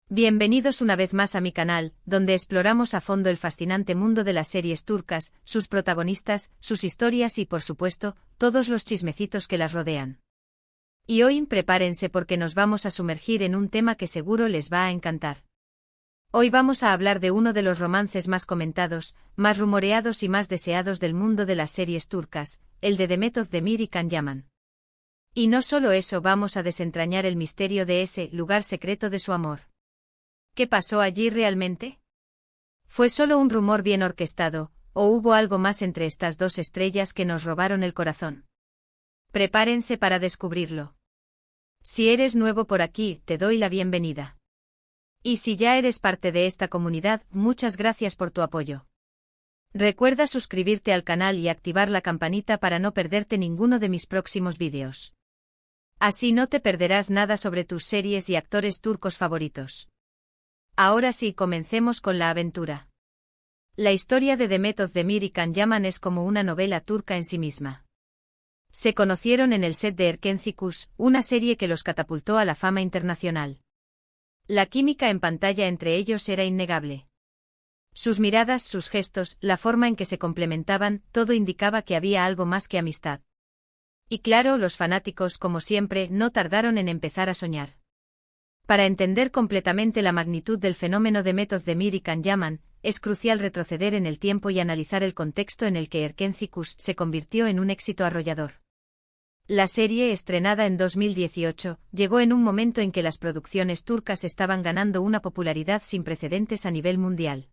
Bienvenidos una vez más a mi canal, donde exploramos a fondo el fascinante mundo de las series turcas, sus protagonistas, sus historias y, por supuesto, todos los chismecitos que las rodean. Y hoy prepárense porque nos vamos a sumergir en un tema que seguro les va a encantar. Hoy vamos a hablar de uno de los romances más comentados, más rumoreados y más deseados del mundo de las series turcas, el de Demet Özdemir y Can Yaman. Y no solo eso, vamos a desentrañar el misterio de ese lugar secreto de su amor. ¿Qué pasó allí realmente? ¿Fue solo un rumor bien orquestado, o hubo algo más entre estas dos estrellas que nos robaron el corazón? Prepárense para descubrirlo. Si eres nuevo por aquí, te doy la bienvenida. Y si ya eres parte de esta comunidad, muchas gracias por tu apoyo. Recuerda suscribirte al canal y activar la campanita para no perderte ninguno de mis próximos vídeos. Así no te perderás nada sobre tus series y actores turcos favoritos. Ahora sí, comencemos con la aventura. La historia de Demet Özdemir y Can Yaman es como una novela turca en sí misma. Se conocieron en el set de Erkenci, una serie que los catapultó a la fama internacional. La química en pantalla entre ellos era innegable. Sus miradas, sus gestos, la forma en que se complementaban, todo indicaba que había algo más que amistad. Y claro, los fanáticos, como siempre, no tardaron en empezar a soñar. Para entender completamente la magnitud del fenómeno Demet Özdemir y Can Yaman, es crucial retroceder en el tiempo y analizar el contexto en el que Erkenci se convirtió en un éxito arrollador. La serie, estrenada en 2018, llegó en un momento en que las producciones turcas estaban ganando una popularidad sin precedentes a nivel mundial.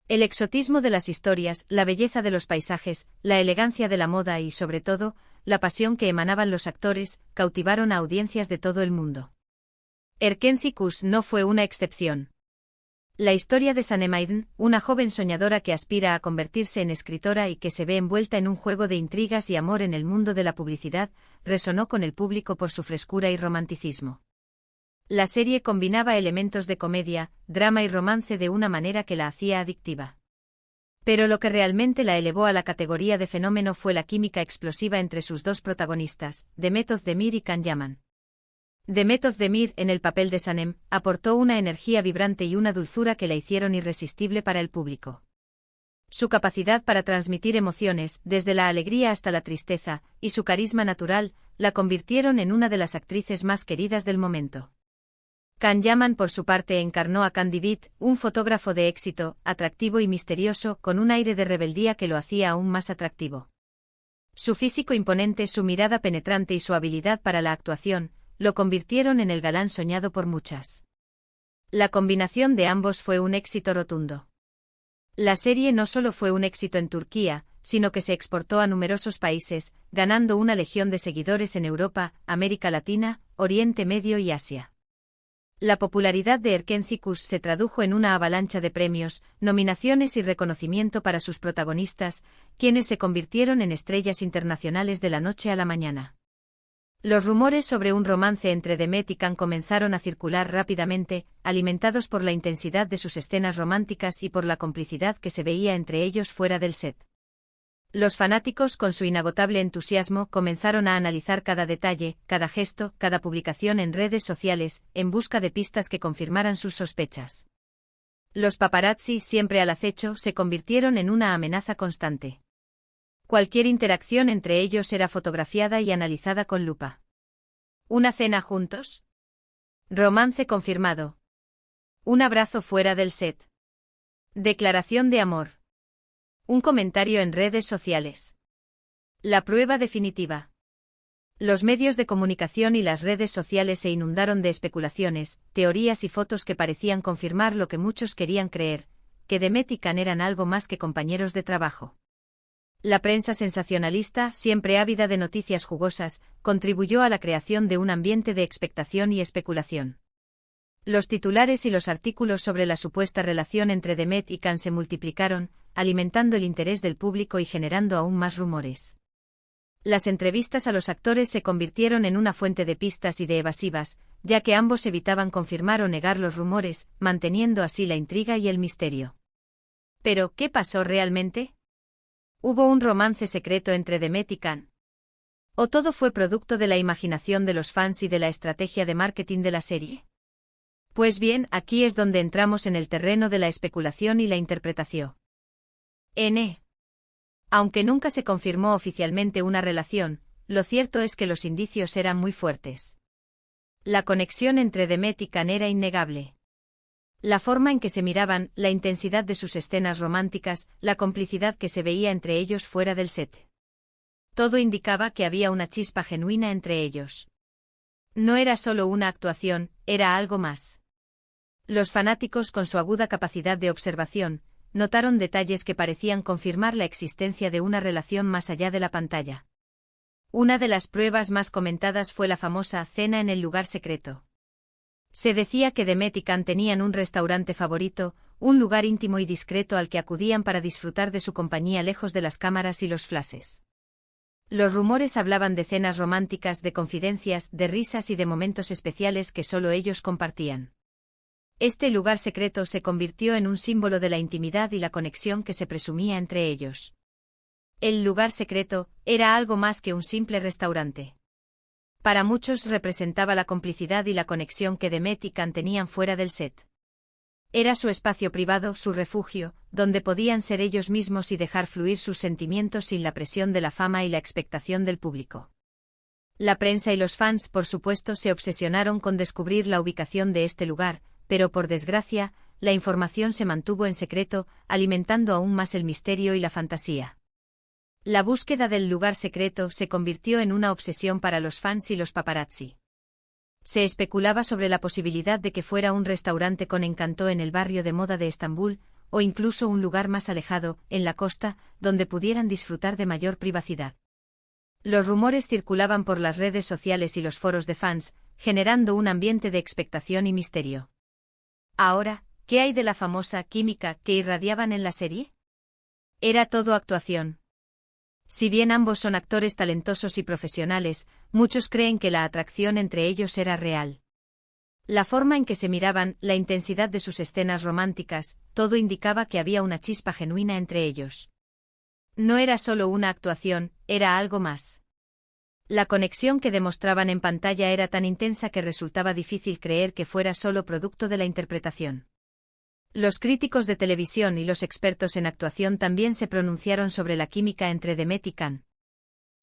El exotismo de las historias, la belleza de los paisajes, la elegancia de la moda y, sobre todo, la pasión que emanaban los actores, cautivaron a audiencias de todo el mundo. Erkenci no fue una excepción. La historia de Sanem Aydın, una joven soñadora que aspira a convertirse en escritora y que se ve envuelta en un juego de intrigas y amor en el mundo de la publicidad, resonó con el público por su frescura y romanticismo. La serie combinaba elementos de comedia, drama y romance de una manera que la hacía adictiva. Pero lo que realmente la elevó a la categoría de fenómeno fue la química explosiva entre sus dos protagonistas, Demet Özdemir y Can Yaman. Demet Özdemir, en el papel de Sanem, aportó una energía vibrante y una dulzura que la hicieron irresistible para el público. Su capacidad para transmitir emociones, desde la alegría hasta la tristeza, y su carisma natural, la convirtieron en una de las actrices más queridas del momento. Can Yaman, por su parte, encarnó a Can Divit, un fotógrafo de éxito, atractivo y misterioso, con un aire de rebeldía que lo hacía aún más atractivo. Su físico imponente, su mirada penetrante y su habilidad para la actuación, lo convirtieron en el galán soñado por muchas. La combinación de ambos fue un éxito rotundo. La serie no solo fue un éxito en Turquía, sino que se exportó a numerosos países, ganando una legión de seguidores en Europa, América Latina, Oriente Medio y Asia. La popularidad de Erkenci se tradujo en una avalancha de premios, nominaciones y reconocimiento para sus protagonistas, quienes se convirtieron en estrellas internacionales de la noche a la mañana. Los rumores sobre un romance entre Demet y Can comenzaron a circular rápidamente, alimentados por la intensidad de sus escenas románticas y por la complicidad que se veía entre ellos fuera del set. Los fanáticos, con su inagotable entusiasmo, comenzaron a analizar cada detalle, cada gesto, cada publicación en redes sociales, en busca de pistas que confirmaran sus sospechas. Los paparazzi, siempre al acecho, se convirtieron en una amenaza constante. Cualquier interacción entre ellos era fotografiada y analizada con lupa. ¿Una cena juntos? Romance confirmado. Un abrazo fuera del set. Declaración de amor. Un comentario en redes sociales. La prueba definitiva. Los medios de comunicación y las redes sociales se inundaron de especulaciones, teorías y fotos que parecían confirmar lo que muchos querían creer, que Demet y Can eran algo más que compañeros de trabajo. La prensa sensacionalista, siempre ávida de noticias jugosas, contribuyó a la creación de un ambiente de expectación y especulación. Los titulares y los artículos sobre la supuesta relación entre Demet y Can se multiplicaron, alimentando el interés del público y generando aún más rumores. Las entrevistas a los actores se convirtieron en una fuente de pistas y de evasivas, ya que ambos evitaban confirmar o negar los rumores, manteniendo así la intriga y el misterio. Pero, ¿qué pasó realmente? ¿Hubo un romance secreto entre Demet y Can? ¿O todo fue producto de la imaginación de los fans y de la estrategia de marketing de la serie? Pues bien, aquí es donde entramos en el terreno de la especulación y la interpretación. Aunque nunca se confirmó oficialmente una relación, lo cierto es que los indicios eran muy fuertes. La conexión entre Demet y Can era innegable. La forma en que se miraban, la intensidad de sus escenas románticas, la complicidad que se veía entre ellos fuera del set. Todo indicaba que había una chispa genuina entre ellos. No era solo una actuación, era algo más. Los fanáticos, con su aguda capacidad de observación, notaron detalles que parecían confirmar la existencia de una relación más allá de la pantalla. Una de las pruebas más comentadas fue la famosa cena en el lugar secreto. Se decía que Demet y Can tenían un restaurante favorito, un lugar íntimo y discreto al que acudían para disfrutar de su compañía lejos de las cámaras y los flashes. Los rumores hablaban de cenas románticas, de confidencias, de risas y de momentos especiales que solo ellos compartían. Este lugar secreto se convirtió en un símbolo de la intimidad y la conexión que se presumía entre ellos. El lugar secreto era algo más que un simple restaurante. Para muchos representaba la complicidad y la conexión que Demet y Can tenían fuera del set. Era su espacio privado, su refugio, donde podían ser ellos mismos y dejar fluir sus sentimientos sin la presión de la fama y la expectación del público. La prensa y los fans, por supuesto, se obsesionaron con descubrir la ubicación de este lugar, pero por desgracia, la información se mantuvo en secreto, alimentando aún más el misterio y la fantasía. La búsqueda del lugar secreto se convirtió en una obsesión para los fans y los paparazzi. Se especulaba sobre la posibilidad de que fuera un restaurante con encanto en el barrio de moda de Estambul, o incluso un lugar más alejado, en la costa, donde pudieran disfrutar de mayor privacidad. Los rumores circulaban por las redes sociales y los foros de fans, generando un ambiente de expectación y misterio. Ahora, ¿qué hay de la famosa química que irradiaban en la serie? Era todo actuación. Si bien ambos son actores talentosos y profesionales, muchos creen que la atracción entre ellos era real. La forma en que se miraban, la intensidad de sus escenas románticas, todo indicaba que había una chispa genuina entre ellos. No era solo una actuación, era algo más. La conexión que demostraban en pantalla era tan intensa que resultaba difícil creer que fuera solo producto de la interpretación. Los críticos de televisión y los expertos en actuación también se pronunciaron sobre la química entre Demet y Can.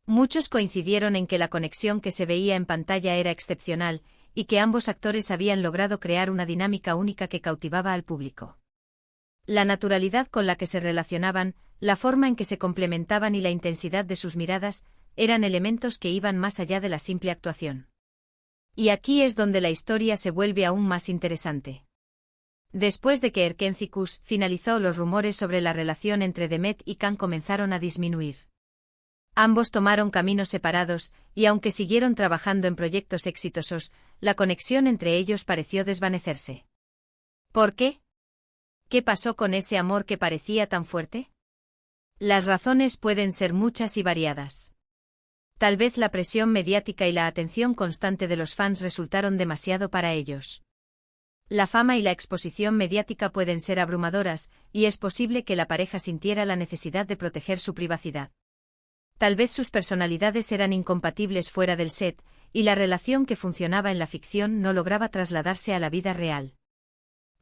Muchos coincidieron en que la conexión que se veía en pantalla era excepcional, y que ambos actores habían logrado crear una dinámica única que cautivaba al público. La naturalidad con la que se relacionaban, la forma en que se complementaban y la intensidad de sus miradas, eran elementos que iban más allá de la simple actuación. Y aquí es donde la historia se vuelve aún más interesante. Después de que Erkencikus finalizó, los rumores sobre la relación entre Demet y Can comenzaron a disminuir. Ambos tomaron caminos separados, y aunque siguieron trabajando en proyectos exitosos, la conexión entre ellos pareció desvanecerse. ¿Por qué? ¿Qué pasó con ese amor que parecía tan fuerte? Las razones pueden ser muchas y variadas. Tal vez la presión mediática y la atención constante de los fans resultaron demasiado para ellos. La fama y la exposición mediática pueden ser abrumadoras, y es posible que la pareja sintiera la necesidad de proteger su privacidad. Tal vez sus personalidades eran incompatibles fuera del set, y la relación que funcionaba en la ficción no lograba trasladarse a la vida real.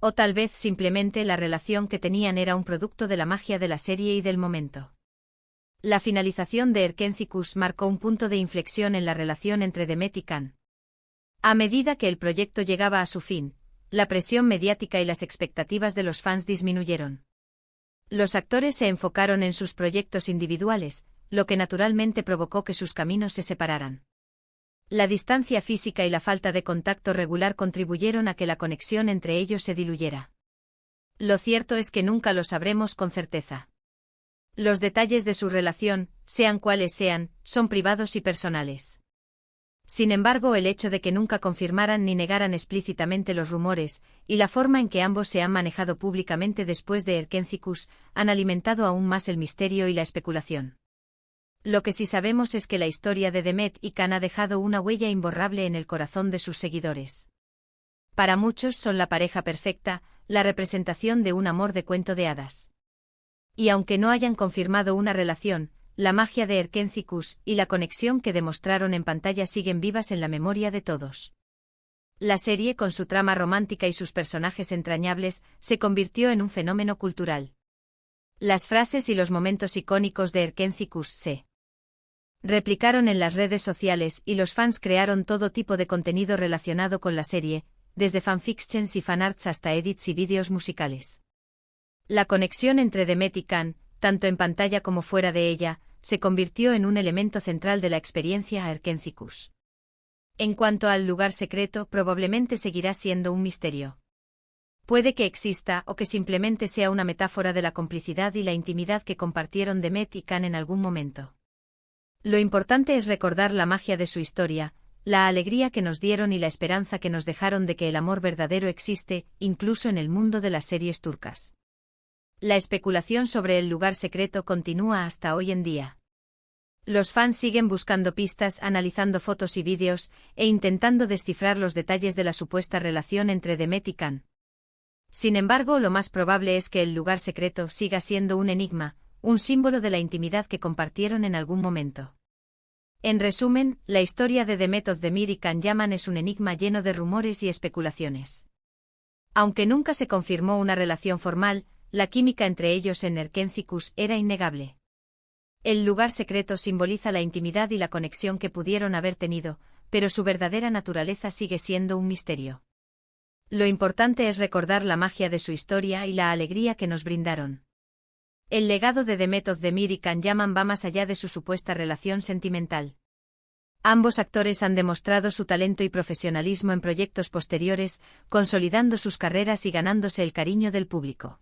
O tal vez simplemente la relación que tenían era un producto de la magia de la serie y del momento. La finalización de Erkencikus marcó un punto de inflexión en la relación entre Demet y Can. A medida que el proyecto llegaba a su fin, la presión mediática y las expectativas de los fans disminuyeron. Los actores se enfocaron en sus proyectos individuales, lo que naturalmente provocó que sus caminos se separaran. La distancia física y la falta de contacto regular contribuyeron a que la conexión entre ellos se diluyera. Lo cierto es que nunca lo sabremos con certeza. Los detalles de su relación, sean cuales sean, son privados y personales. Sin embargo, el hecho de que nunca confirmaran ni negaran explícitamente los rumores, y la forma en que ambos se han manejado públicamente después de Erkencikus, han alimentado aún más el misterio y la especulación. Lo que sí sabemos es que la historia de Demet y Can ha dejado una huella imborrable en el corazón de sus seguidores. Para muchos son la pareja perfecta, la representación de un amor de cuento de hadas. Y aunque no hayan confirmado una relación, la magia de Erkencikus y la conexión que demostraron en pantalla siguen vivas en la memoria de todos. La serie, con su trama romántica y sus personajes entrañables, se convirtió en un fenómeno cultural. Las frases y los momentos icónicos de Erkenzicus se replicaron en las redes sociales y los fans crearon todo tipo de contenido relacionado con la serie, desde fanfictions y fanarts hasta edits y vídeos musicales. La conexión entre Demet y Can, tanto en pantalla como fuera de ella, se convirtió en un elemento central de la experiencia Erkenzicus. En cuanto al lugar secreto, probablemente seguirá siendo un misterio. Puede que exista o que simplemente sea una metáfora de la complicidad y la intimidad que compartieron Demet y Can en algún momento. Lo importante es recordar la magia de su historia, la alegría que nos dieron y la esperanza que nos dejaron de que el amor verdadero existe, incluso en el mundo de las series turcas. La especulación sobre el lugar secreto continúa hasta hoy en día. Los fans siguen buscando pistas, analizando fotos y vídeos, e intentando descifrar los detalles de la supuesta relación entre Demet y Can. Sin embargo, lo más probable es que el lugar secreto siga siendo un enigma, un símbolo de la intimidad que compartieron en algún momento. En resumen, la historia de Demet Özdemir y Can Yaman es un enigma lleno de rumores y especulaciones. Aunque nunca se confirmó una relación formal, la química entre ellos en Erkenzicus era innegable. El lugar secreto simboliza la intimidad y la conexión que pudieron haber tenido, pero su verdadera naturaleza sigue siendo un misterio. Lo importante es recordar la magia de su historia y la alegría que nos brindaron. El legado de Demet Özdemir y Can Yaman va más allá de su supuesta relación sentimental. Ambos actores han demostrado su talento y profesionalismo en proyectos posteriores, consolidando sus carreras y ganándose el cariño del público.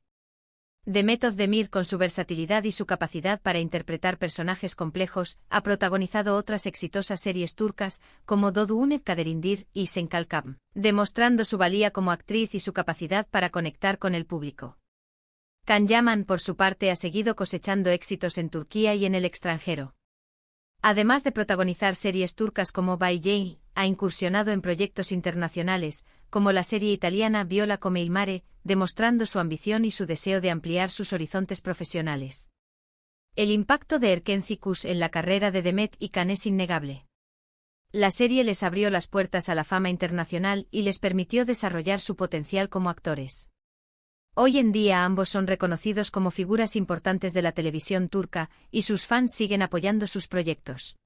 Demet Özdemir, con su versatilidad y su capacidad para interpretar personajes complejos, ha protagonizado otras exitosas series turcas, como Doğduğun Kaderindir y Sen Kalkam, demostrando su valía como actriz y su capacidad para conectar con el público. Can Yaman, por su parte, ha seguido cosechando éxitos en Turquía y en el extranjero. Además de protagonizar series turcas como Bay Jail, ha incursionado en proyectos internacionales, como la serie italiana Viola come il mare, demostrando su ambición y su deseo de ampliar sus horizontes profesionales. El impacto de Erkenzicus en la carrera de Demet y Can es innegable. La serie les abrió las puertas a la fama internacional y les permitió desarrollar su potencial como actores. Hoy en día ambos son reconocidos como figuras importantes de la televisión turca, y sus fans siguen apoyando sus proyectos.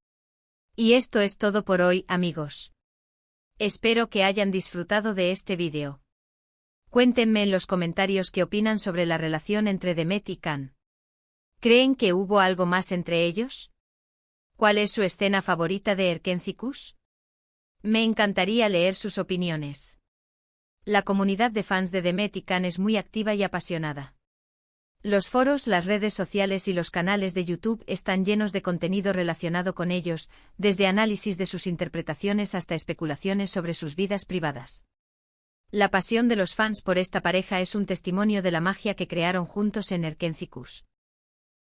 Y esto es todo por hoy, amigos. Espero que hayan disfrutado de este vídeo. Cuéntenme en los comentarios qué opinan sobre la relación entre Demet y Can. ¿Creen que hubo algo más entre ellos? ¿Cuál es su escena favorita de Erkenzicus? Me encantaría leer sus opiniones. La comunidad de fans de Demet y Can es muy activa y apasionada. Los foros, las redes sociales y los canales de YouTube están llenos de contenido relacionado con ellos, desde análisis de sus interpretaciones hasta especulaciones sobre sus vidas privadas. La pasión de los fans por esta pareja es un testimonio de la magia que crearon juntos en Erkenzicus.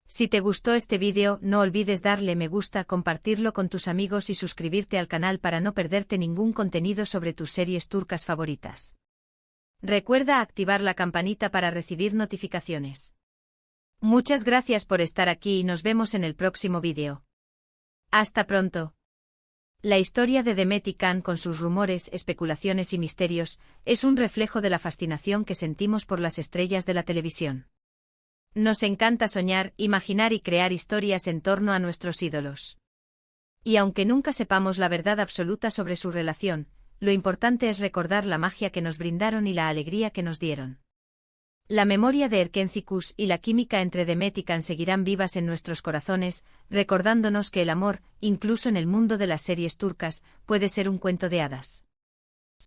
Si te gustó este vídeo, no olvides darle me gusta, compartirlo con tus amigos y suscribirte al canal para no perderte ningún contenido sobre tus series turcas favoritas. Recuerda activar la campanita para recibir notificaciones. Muchas gracias por estar aquí y nos vemos en el próximo vídeo. Hasta pronto. La historia de Demet y Can, con sus rumores, especulaciones y misterios, es un reflejo de la fascinación que sentimos por las estrellas de la televisión. Nos encanta soñar, imaginar y crear historias en torno a nuestros ídolos. Y aunque nunca sepamos la verdad absoluta sobre su relación, lo importante es recordar la magia que nos brindaron y la alegría que nos dieron. La memoria de Erkenzicus y la química entre Demet y Can seguirán vivas en nuestros corazones, recordándonos que el amor, incluso en el mundo de las series turcas, puede ser un cuento de hadas.